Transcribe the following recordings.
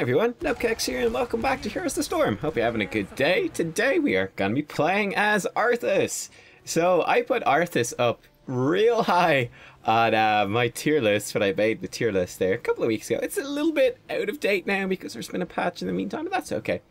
everyone, Nubkeks here and welcome back to Heroes of the Storm. Hope you're having a good day. Today we are going to be playing as Arthas. So I put Arthas up real high on my tier list when I made the tier list there a couple of weeks ago. It's a little bit out of date now because there's been a patch in the meantime, but that's okay.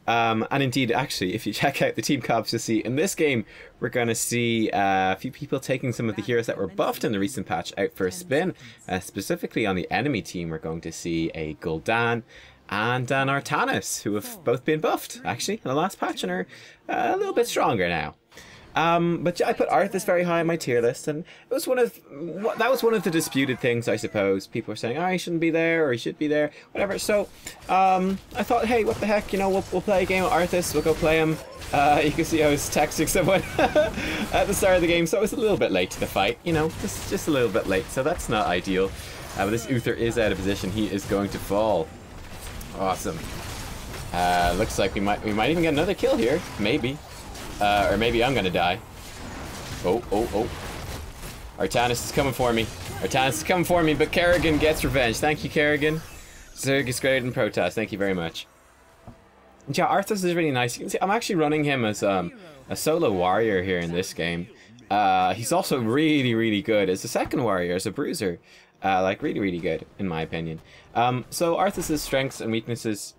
And indeed, actually, if you check out the team comps, you'll see in this game we're going to see a few people taking some of the heroes that were buffed in the recent patch out for a spin. Specifically on the enemy team, we're going to see a Gul'dan and an Arthas, who have both been buffed, actually, in the last patch and are a little bit stronger now. But I put Arthas very high on my tier list, and it was one of the disputed things, I suppose. People were saying, oh, he shouldn't be there, or he should be there, whatever. So I thought, hey, what the heck, you know, we'll play a game of Arthas, we'll go play him. You can see I was texting someone at the start of the game, so I was a little bit late to the fight, you know, just a little bit late, so that's not ideal. But this Uther is out of position, he is going to fall. Awesome. Looks like we might even get another kill here, maybe. Or maybe I'm gonna die. Oh. Arthas is coming for me. Arthas is coming for me, but Kerrigan gets revenge. Thank you, Kerrigan. Zerg is greater than Protoss. Thank you very much. Yeah, Arthas is really nice. You can see I'm actually running him as a solo warrior here in this game. He's also really good as a second warrior, as a bruiser. Like really good, in my opinion. So Arthas' strengths and weaknesses.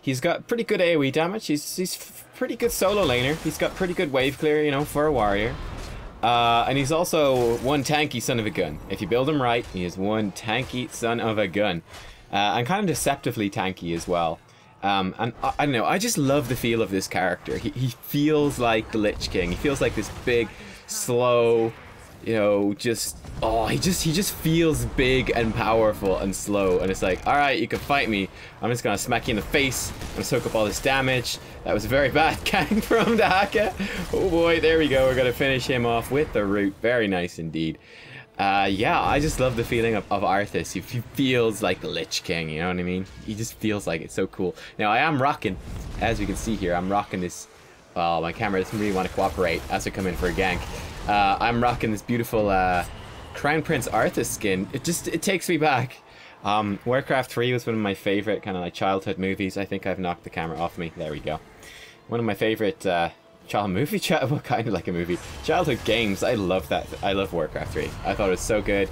He's got pretty good AoE damage. He's pretty good solo laner. He's got pretty good wave clear, you know, for a warrior. And he's also one tanky son of a gun. If you build him right, he is one tanky son of a gun. And kind of deceptively tanky as well. And I don't know, I just love the feel of this character. He feels like the Lich King. He feels like this big, slow, you know, just, oh, he just feels big and powerful and slow, and it's like, alright, you can fight me, I'm just gonna smack you in the face, I'm gonna soak up all this damage. That was a very bad gang from Dahaka. Oh boy, there we go, we're gonna finish him off with the root. Very nice indeed. Yeah, I just love the feeling of Arthas. He feels like the Lich King, you know what I mean? He just feels like it's so cool. Now I am rocking, as you can see here, I'm rocking this, well, my camera doesn't really want to cooperate as I come in for a gank. I'm rocking this beautiful Crown Prince Arthas skin. It takes me back. Warcraft 3 was one of my favorite kind of like childhood movies. I think I've knocked the camera off me. There we go. One of my favorite what kind of like a movie? Childhood games. I love that. I love Warcraft 3. I thought it was so good.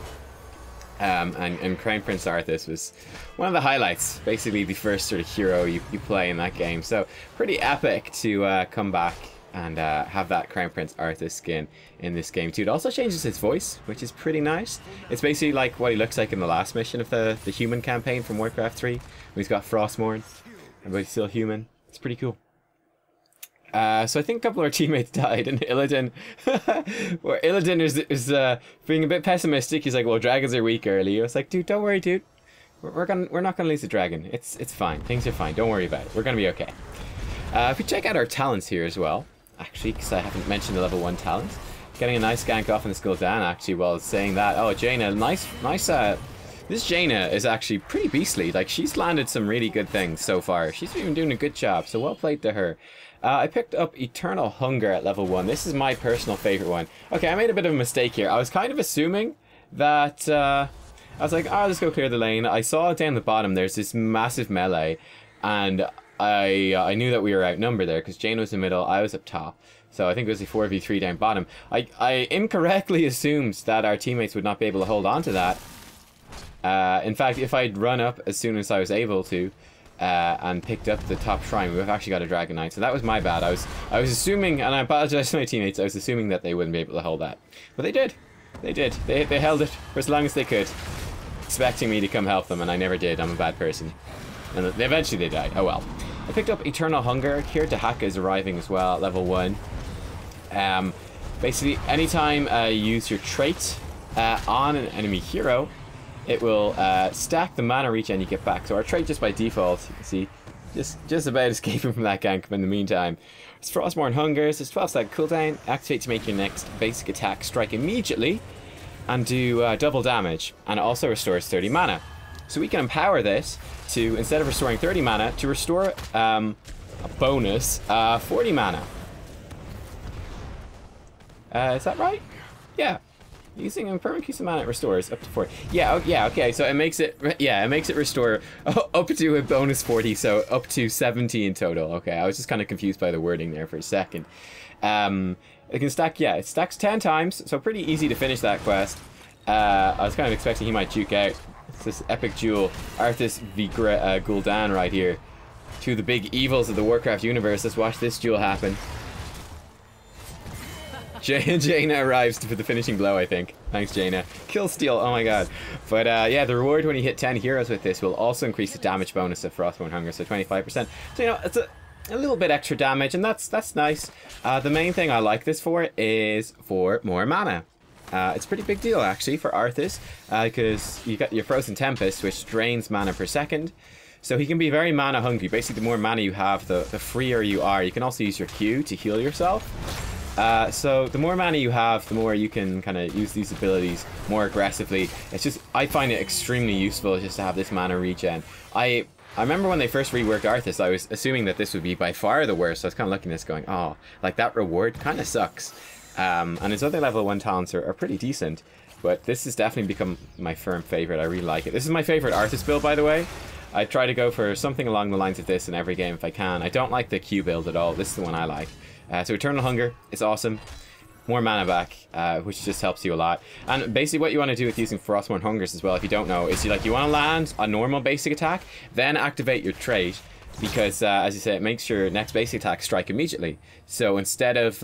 And Crown Prince Arthas was one of the highlights. Basically the first sort of hero you play in that game. So pretty epic to come back and have that Crown Prince Arthas skin in this game too. It also changes his voice, which is pretty nice. It's basically like what he looks like in the last mission of the human campaign from Warcraft 3. When he's got Frostmourne, but he's still human. It's pretty cool. So I think a couple of our teammates died, and Illidan, where Illidan is being a bit pessimistic. He's like, "Well, dragons are weak early." I was like, "Dude, don't worry, dude. We're not gonna lose the dragon. It's fine. Things are fine. Don't worry about it. We're gonna be okay." If we check out our talents here as well, actually, because I haven't mentioned the level 1 talents, getting a nice gank off in the Gul'dan actually while saying that. Oh, Jaina, nice. This Jaina is actually pretty beastly. Like, she's landed some really good things so far. She's been doing a good job, so well played to her. I picked up Eternal Hunger at level 1. This is my personal favorite one. Okay, I made a bit of a mistake here. I was kind of assuming that, I was like, oh, let's go clear the lane. I saw down the bottom there's this massive melee, and I knew that we were outnumbered there because Jane was in the middle, I was up top. So I think it was a 4v3 down bottom. I incorrectly assumed that our teammates would not be able to hold on to that. In fact, if I'd run up as soon as I was able to, and picked up the top shrine, we've actually got a Dragon Knight. So that was my bad. I was assuming, and I apologize to my teammates, I was assuming that they wouldn't be able to hold that. But they did. They did. They held it for as long as they could, expecting me to come help them, and I never did. I'm a bad person. And eventually they died. Oh well. I picked up Eternal Hunger. Here Dahaka is arriving as well at level 1. Basically, anytime you use your trait on an enemy hero, it will stack the mana regen you get back. So our trait just by default, you can see, just about escaping from that gank. But in the meantime, it's Frostmourne Hungers. It's 12-second cooldown. Activate to make your next basic attack strike immediately and do double damage. And it also restores 30 mana. So we can empower this to, instead of restoring 30 mana, to restore a bonus 40 mana. Is that right? Yeah. Using a permanent piece of mana, it restores up to 4. Yeah, yeah, okay, so it makes it, yeah, it makes it restore up to a bonus 40, so up to 70 in total. Okay, I was just kind of confused by the wording there for a second. It can stack, yeah, it stacks 10 times, so pretty easy to finish that quest. I was kind of expecting he might juke out. It's this epic duel, Arthas v Gul'dan right here. Two of the big evils of the Warcraft universe. Let's watch this duel happen. Jaina arrives for the finishing blow, I think. Thanks, Jaina. Kill steal, oh my god. But yeah, the reward when you hit 10 heroes with this will also increase the damage bonus of Frostmourne Hunger, so 25%. So, you know, it's a little bit extra damage, and that's nice. The main thing I like this for is for more mana. It's a pretty big deal, actually, for Arthas, because you got your Frozen Tempest, which drains mana per second. So he can be very mana hungry. Basically, the more mana you have, the freer you are. You can also use your Q to heal yourself. So the more mana you have, the more you can kind of use these abilities more aggressively. It's just, I find it extremely useful just to have this mana regen. I remember when they first reworked Arthas, I was assuming that this would be by far the worst. So I was kind of looking at this going, oh, like that reward kind of sucks. And his other level 1 talents are pretty decent. But this has definitely become my firm favorite. I really like it. This is my favorite Arthas build, by the way. I try to go for something along the lines of this in every game if I can. I don't like the Q build at all. This is the one I like. So Eternal Hunger is awesome. More mana back, which just helps you a lot. And basically what you want to do with using Frostmourne Hungers as well, if you don't know, is you want to land a normal basic attack, then activate your trait, because as you say, it makes your next basic attack strike immediately. So instead of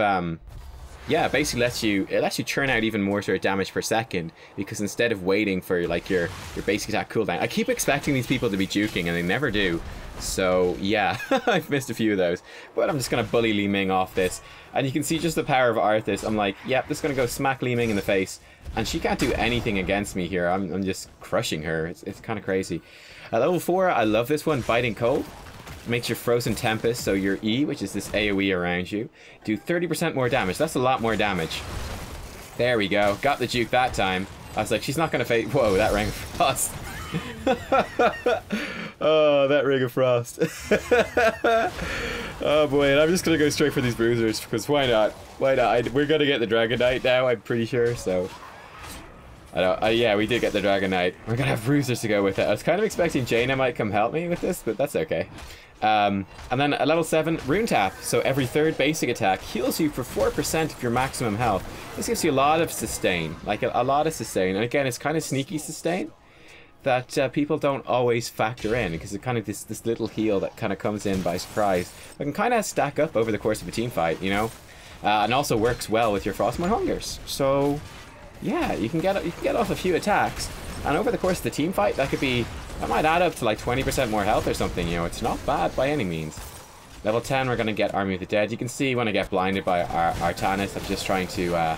yeah, basically it lets you churn out even more sort of damage per second, because instead of waiting for like your basic attack cooldown. I keep expecting these people to be juking and they never do. So yeah, I've missed a few of those. But I'm just gonna bully Li Ming off this. And you can see just the power of Arthas. I'm like, yep, just gonna go smack Li Ming in the face. And she can't do anything against me here. I'm just crushing her. It's kind of crazy. At level 4, I love this one, Biting Cold. Makes your Frozen Tempest, so your E, which is this AoE around you, do 30% more damage. That's a lot more damage. There we go. Got the juke that time. I was like, she's not going to face... Whoa, that Ring of Frost. Oh, that Ring of Frost. Oh boy, and I'm just going to go straight for these bruisers, because why not? Why not? We're going to get the Dragon Knight now, I'm pretty sure, so... yeah, we did get the Dragon Knight. We're going to have bruisers to go with it. I was kind of expecting Jaina might come help me with this, but that's okay. And then at level 7, Rune Tap. So every third basic attack heals you for 4% of your maximum health. This gives you a lot of sustain, like a lot of sustain. And again, it's kind of sneaky sustain that people don't always factor in, because it's kind of this little heal that kind of comes in by surprise. It can kind of stack up over the course of a team fight, you know, and also works well with your Frostmourne Hungers. So yeah, you can get off a few attacks, and over the course of the team fight, that might add up to like 20% more health or something, you know. It's not bad by any means. Level 10, we're going to get Army of the Dead. You can see when I get blinded by Arthas, I'm just trying to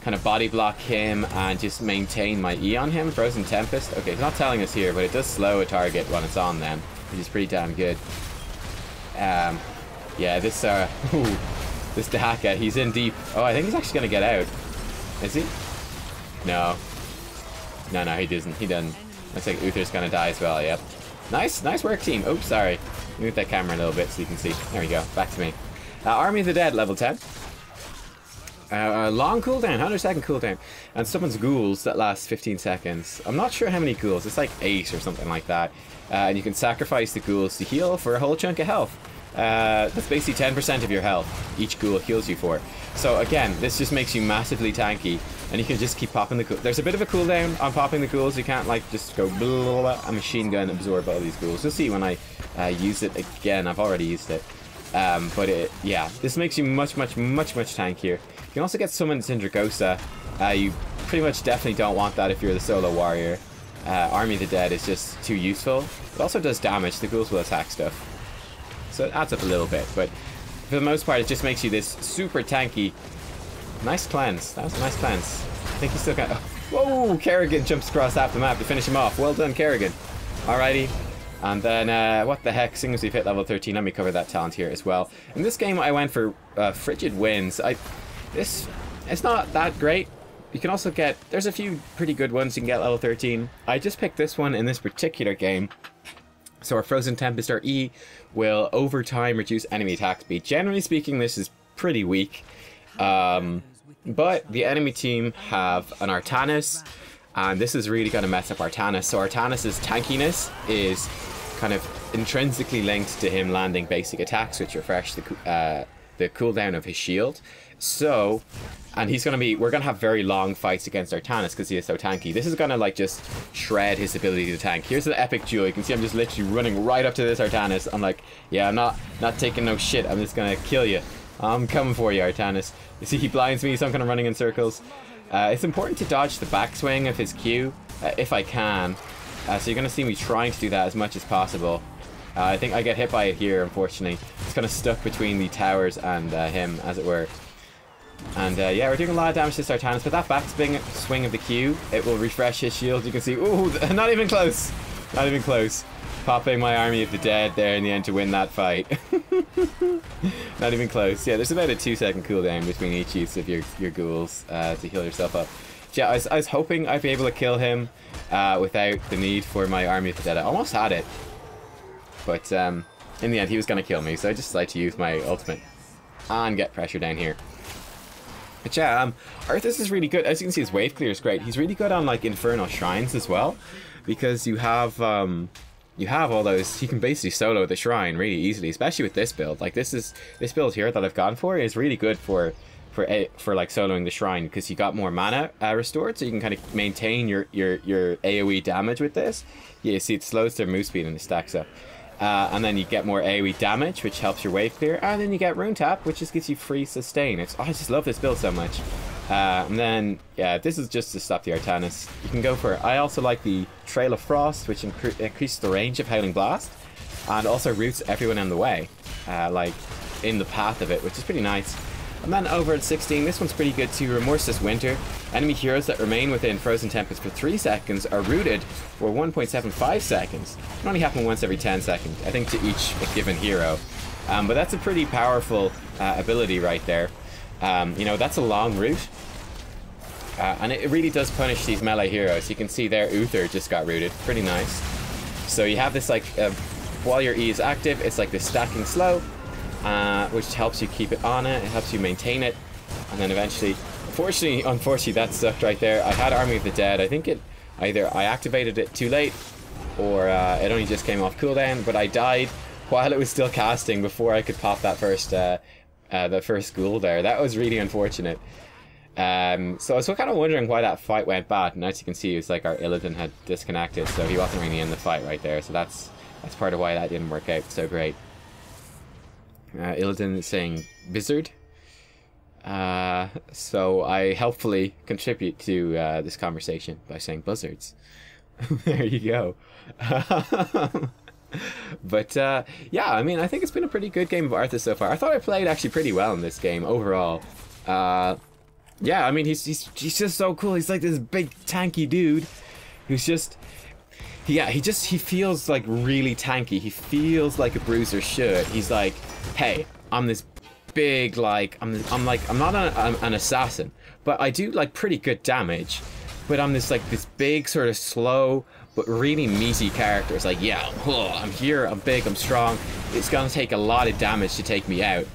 kind of body block him and just maintain my E on him. Frozen Tempest. Okay, it's not telling us here, but it does slow a target when it's on them, which is pretty damn good. Yeah, this Dahaka, he's in deep. Oh, I think he's actually going to get out. Is he? No. No, he doesn't. He doesn't. Looks like Uther's gonna die as well, yep. Nice work, team. Oops, sorry. Move that camera a little bit so you can see. There we go. Back to me. Army of the Dead, level 10. Long cooldown, 100-second cooldown. And summons ghouls that last 15 seconds. I'm not sure how many ghouls. It's like 8 or something like that. And you can sacrifice the ghouls to heal for a whole chunk of health. That's basically 10% of your health each ghoul heals you for. So again, this just makes you massively tanky, and you can just keep popping the ghouls. There's a bit of a cooldown on popping the ghouls. You can't like just go blah, blah, blah, a machine gun absorb all these ghouls. You'll see when I use it again. I've already used it. But yeah, this makes you much tankier. You can also get summoned Sindragosa. You pretty much definitely don't want that if you're the solo warrior. Army of the Dead is just too useful. It also does damage. The ghouls will attack stuff. So it adds up a little bit, but for the most part, it just makes you this super tanky. Nice cleanse. That was a nice cleanse. I think he's still got... Whoa! Kerrigan jumps across half the map to finish him off. Well done, Kerrigan. Alrighty. And then, what the heck? Seeing as we've hit level 13, let me cover that talent here as well. In this game, I went for Frigid Winds. It's not that great. You can also get... There's a few pretty good ones you can get level 13. I just picked this one in this particular game. So our Frozen Tempest, our E, will over time reduce enemy attack speed. Generally speaking, this is pretty weak. But the enemy team have an Artanis, and this is really going to mess up Artanis. So Artanis's tankiness is kind of intrinsically linked to him landing basic attacks, which refresh the cooldown of his shield. So, and we're going to have very long fights against Artanis because he is so tanky. This is going to like just shred his ability to tank. Here's the epic duel. You can see I'm just literally running right up to this Artanis. I'm like, yeah, I'm not taking no shit. I'm just going to kill you. I'm coming for you, Artanis. You see, he blinds me, so I'm kind of running in circles. It's important to dodge the backswing of his Q, if I can. So you're going to see me trying to do that as much as possible. I think I get hit by it here, unfortunately. It's kind of stuck between the towers and him, as it were. And yeah, we're doing a lot of damage to this Artanis, but that backswing of the Q, it will refresh his shield. You can see, ooh, not even close. Not even close. Popping my army of the dead there in the end to win that fight. Not even close. Yeah, there's about a 2-second cooldown between each use of your ghouls to heal yourself up. Yeah, I was hoping I'd be able to kill him without the need for my army of the dead. I almost had it. But in the end, he was going to kill me, so I just decided to use my ultimate and get pressure down here. But yeah, Arthas is really good. As you can see, his wave clear is great. He's really good on like Infernal Shrines as well, because you have all those. You can basically solo the shrine really easily, especially with this build. Like this build here that I've gone for is really good for like soloing the shrine, because you got more mana restored, so you can kind of maintain your AoE damage with this. Yeah, you see it slows their move speed and it stacks up. And then you get more AoE damage, which helps your wave clear, and then you get Rune Tap, which just gives you free sustain. I just love this build so much. And then, yeah, this is just to stop the Artanis. You can go for it. I also like the Trail of Frost, which increases the range of Howling Blast, and also roots everyone in the way, like in the path of it, which is pretty nice. And then over at 16, this one's pretty good too. Remorseless Winter. Enemy heroes that remain within Frozen Tempest for 3 seconds are rooted for 1.75 seconds. It can only happen once every 10 seconds, I think, to each given hero. But that's a pretty powerful ability right there. You know, that's a long route. And it really does punish these melee heroes. You can see there Uther just got rooted. Pretty nice. So you have this like, while your E is active, it's like this stacking slow. Which helps you keep it on it helps you maintain it, and then eventually, unfortunately that sucked right there. I had Army of the Dead. I think either I activated it too late, or it only just came off cooldown, but I died while it was still casting before I could pop that first the first ghoul there. That was really unfortunate. So I was kind of wondering why that fight went bad, and as you can see, it was like our Illidan had disconnected, so he wasn't really in the fight right there, so that's part of why that didn't work out so great. Illidan is saying Blizzard. So I helpfully contribute to this conversation by saying buzzards. There you go. But yeah, I mean, I think it's been a pretty good game of Arthas so far. I thought I played actually pretty well in this game overall. Yeah, I mean, he's just so cool. He's like this big tanky dude who's just... Yeah, he feels like really tanky. He feels like a bruiser should. He's like, hey, I'm this big, like, I'm not an assassin, but I do like pretty good damage. But I'm this big sort of slow but really meaty character. It's like, yeah, I'm here, I'm big, I'm strong. It's gonna take a lot of damage to take me out.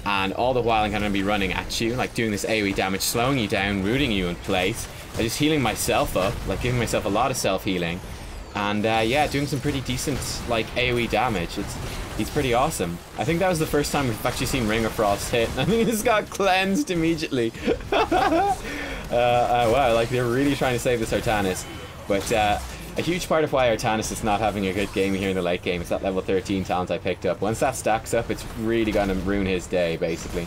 And all the while I'm gonna be running at you, like doing this AoE damage, slowing you down, rooting you in place. I'm just healing myself up, like giving myself a lot of self-healing. And yeah, doing some pretty decent like AoE damage. He's pretty awesome. I think that was the first time we've actually seen Ring of Frost hit. I think he just got cleansed immediately. Wow, like they're really trying to save this Artanis. But a huge part of why Artanis is not having a good game here in the late game is that level 13 talent I picked up. Once that stacks up, it's really gonna ruin his day, basically.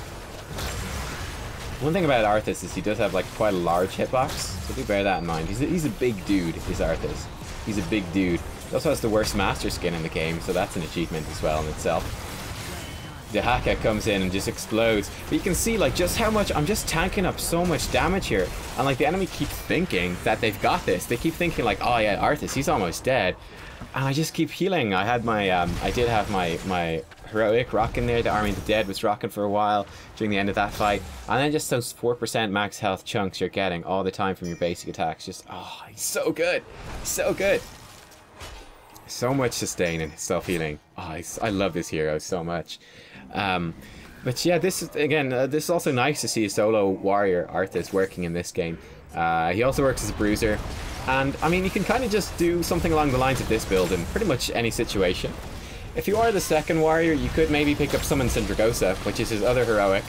One thing about Arthas is he does have like quite a large hitbox, so do bear that in mind. He's a big dude, is Arthas. He's a big dude. He also has the worst master skin in the game, so that's an achievement as well in itself. The Haka comes in and just explodes. But you can see like just how much I'm just tanking up so much damage here. And like the enemy keeps thinking that they've got this. They keep thinking like, oh yeah, Arthas, he's almost dead. And I just keep healing. I had my I did have my heroic rocking there. The Army of the Dead was rocking for a while during the end of that fight. And then just those 4% max health chunks you're getting all the time from your basic attacks. Just, oh, he's so good. So good. So much sustain and self-healing. Oh, I love this hero so much. But yeah, this is, again, this is also nice to see a solo warrior, Arthas, working in this game. He also works as a bruiser. And, I mean, you can kind of just do something along the lines of this build in pretty much any situation. If you are the second warrior, you could maybe pick up Summon Sindragosa, which is his other heroic.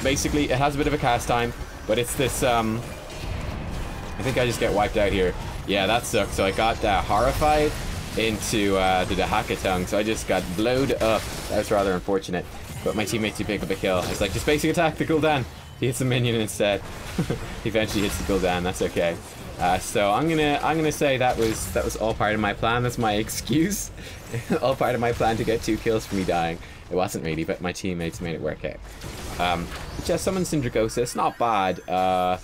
Basically, it has a bit of a cast time, but it's this, I think I just get wiped out here. Yeah, that sucked. So I got horrified into the Hackathon, so I just got blowed up. That was rather unfortunate. But my teammates did pick up a kill. It's like, just basic attack the Gul'dan. He hits the minion instead. He eventually hits the Gul'dan, that's okay. So I'm gonna say that was all part of my plan. That's my excuse. All part of my plan to get 2 kills for me dying. It wasn't really, but my teammates made it work out. But yeah, Summon Sindragosa, it's not bad. A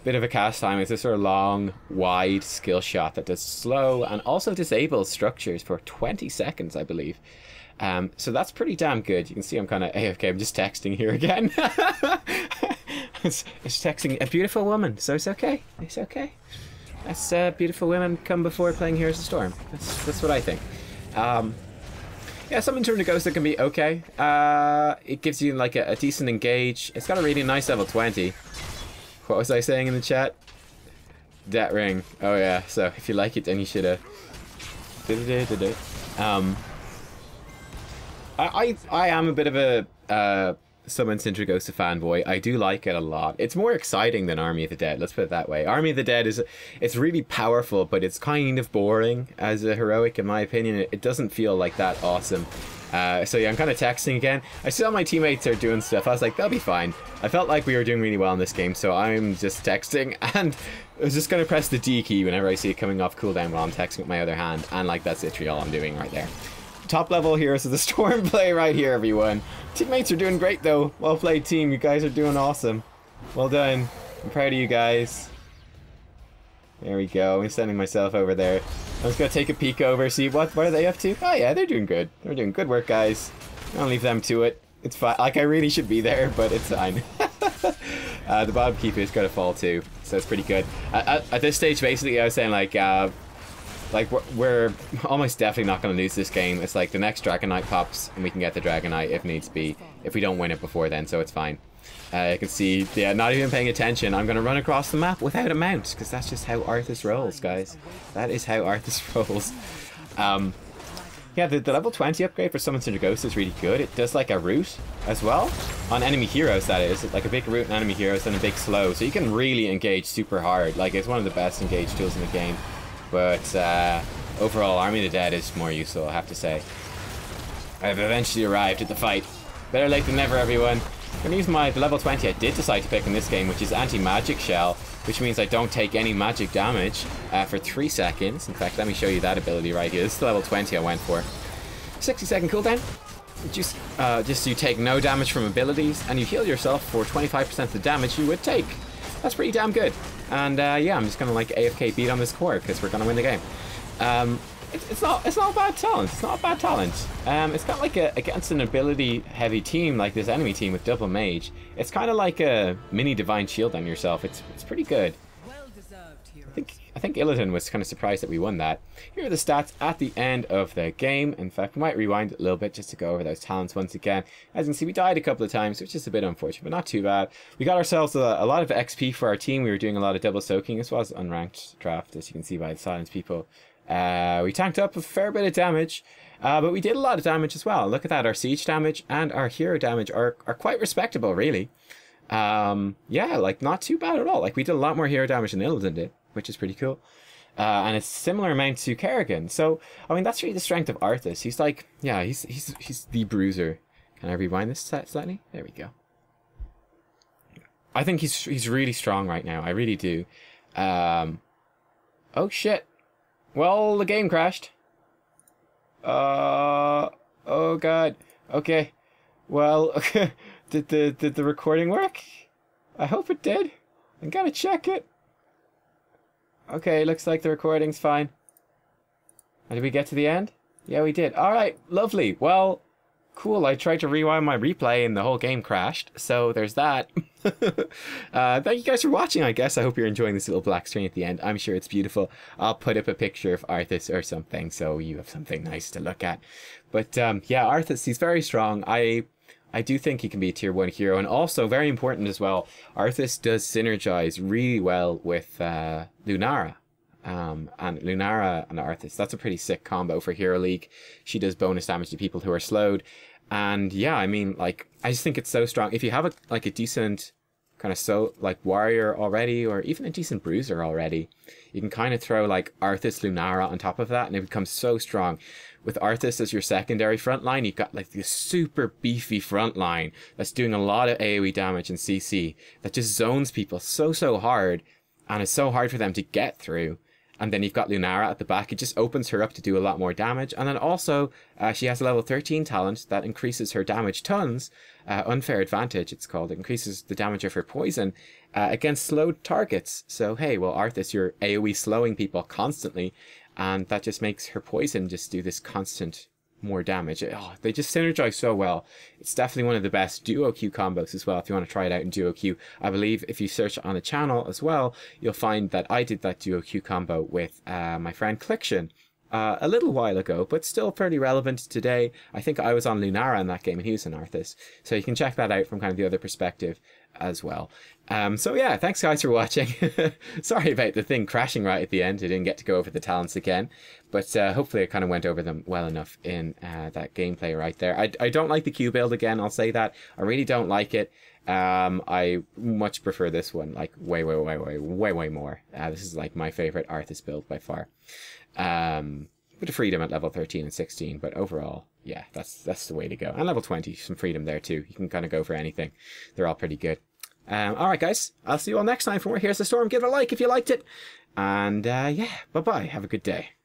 bit of a cast time. It's a sort of long, wide skill shot that does slow and also disables structures for 20 seconds, I believe. So that's pretty damn good. You can see I'm kind of AFK. I'm just texting here again. It's texting a beautiful woman, so it's okay. It's okay. That's beautiful women come before playing Heroes of Storm. That's what I think. Yeah, Summon Sindragosa can be okay. It gives you like a decent engage. It's got a really nice level 20. What was I saying in the chat? That ring. Oh yeah. So if you like it, then you should have. I am a bit of a Summon Sindragosa fanboy. I do like it a lot. It's more exciting than Army of the Dead, let's put it that way. Army of the Dead it's really powerful, but it's kind of boring as a heroic in my opinion. It doesn't feel like that awesome. So yeah, I'm kind of texting again. I saw my teammates are doing stuff. I was like, they'll be fine. I felt like we were doing really well in this game, so I'm just texting, and I was just going to press the D key whenever I see it coming off cooldown while I'm texting with my other hand, and like that's literally all I'm doing right there. Top level Heroes of the Storm play right here, everyone. Teammates are doing great though. Well played, team. You guys are doing awesome. Well done. I'm proud of you guys. There we go. I'm sending myself over there. I'm just gonna take a peek over, see what are they up to. Oh yeah, they're doing good. They're doing good work, guys. I'll leave them to it. It's fine. Like, I really should be there, but it's fine. The bottom keeper's got to fall too, so it's pretty good. At this stage, basically, I was saying like we're almost definitely not going to lose this game. It's like the next Dragon Knight pops and we can get the Dragon Knight if needs be, if we don't win it before then, so it's fine. You can see, yeah, not even paying attention. I'm going to run across the map without a mount, because that's just how Arthas rolls, guys. That is how Arthas rolls. Yeah, the level 20 upgrade for Summon Sindragosa is really good. It does like a root as well, on enemy heroes that is. Like a big root on enemy heroes and a big slow, so you can really engage super hard. Like, it's one of the best engage tools in the game. But overall, Army of the Dead is more useful, I have to say. I've eventually arrived at the fight. Better late than never, everyone. I'm going to use the level 20 I did decide to pick in this game, which is Anti-Magic Shell, which means I don't take any magic damage for 3 seconds. In fact, let me show you that ability right here. This is the level 20 I went for. 60-second cooldown. Just so you take no damage from abilities, and you heal yourself for 25% of the damage you would take. That's pretty damn good. And yeah, I'm just gonna like AFK beat on this core because we're gonna win the game. It's not a bad talent. It's not a bad talent. It's got like against an ability heavy team like this enemy team with double mage. It's kind of like a mini divine shield on yourself. It's pretty good. I think Illidan was kind of surprised that we won that. Here are the stats at the end of the game. In fact, we might rewind it a little bit just to go over those talents once again. As you can see, we died a couple of times, which is a bit unfortunate, but not too bad. We got ourselves a lot of XP for our team. We were doing a lot of double soaking. This was an unranked draft, as you can see by the silence people. We tanked up a fair bit of damage, but we did a lot of damage as well. Look at that, our siege damage and our hero damage are quite respectable, really. Yeah, like not too bad at all. Like, we did a lot more hero damage than Illidan did, which is pretty cool. And it's similar amount to Kerrigan. So, I mean, that's really the strength of Arthas. He's like, yeah, he's the bruiser. Can I rewind this slightly? There we go. I think he's really strong right now. I really do. Oh shit. Well, the game crashed. Oh god. Okay. Well, did the recording work? I hope it did. I gotta check it. Okay, looks like the recording's fine. Did we get to the end? Yeah, we did. Alright, lovely. Well, cool. I tried to rewind my replay and the whole game crashed. So there's that. Thank you guys for watching, I guess. I hope you're enjoying this little black screen at the end. I'm sure it's beautiful. I'll put up a picture of Arthas or something so you have something nice to look at. But yeah, Arthas, he's very strong. I I do think he can be a tier 1 hero. And also, very important as well, Arthas does synergize really well with Lunara. And Lunara and Arthas, that's a pretty sick combo for Hero League. She does bonus damage to people who are slowed. And yeah, I mean, like, I just think it's so strong. If you have a decent kind of warrior already, or even a decent bruiser already, you can kind of throw like Arthas Lunara on top of that, and it becomes so strong. With Arthas as your secondary front line, you've got like this super beefy front line that's doing a lot of AoE damage and CC that just zones people so hard, and it's so hard for them to get through. And then you've got Lunara at the back. It just opens her up to do a lot more damage. And then also, she has a level 13 talent that increases her damage tons. Unfair Advantage, it's called. It increases the damage of her poison against slowed targets. So, hey, well, Arthas, you're AoE slowing people constantly. And that just makes her poison just do this constant more damage. Oh, they just synergize so well. It's definitely one of the best duo Q combos as well, if you want to try it out in duo Q. I believe if you search on the channel as well, you'll find that I did that duo Q combo with my friend Cliction a little while ago, but still fairly relevant today. I think I was on Lunara in that game and he was on Arthas, so you can check that out from kind of the other perspective as well. So yeah, thanks guys for watching. Sorry about the thing crashing right at the end. I didn't get to go over the talents again, but hopefully I kind of went over them well enough in that gameplay right there. I don't like the Q build again, I'll say that. I really don't like it. I much prefer this one, like way more. This is like my favorite Arthas build by far. Bit of freedom at level 13 and 16, but overall, yeah, that's the way to go. And level 20, some freedom there too. You can kind of go for anything. They're all pretty good. Alright guys, I'll see you all next time for more Here's the Storm. Give it a like if you liked it. And yeah, bye-bye. Have a good day.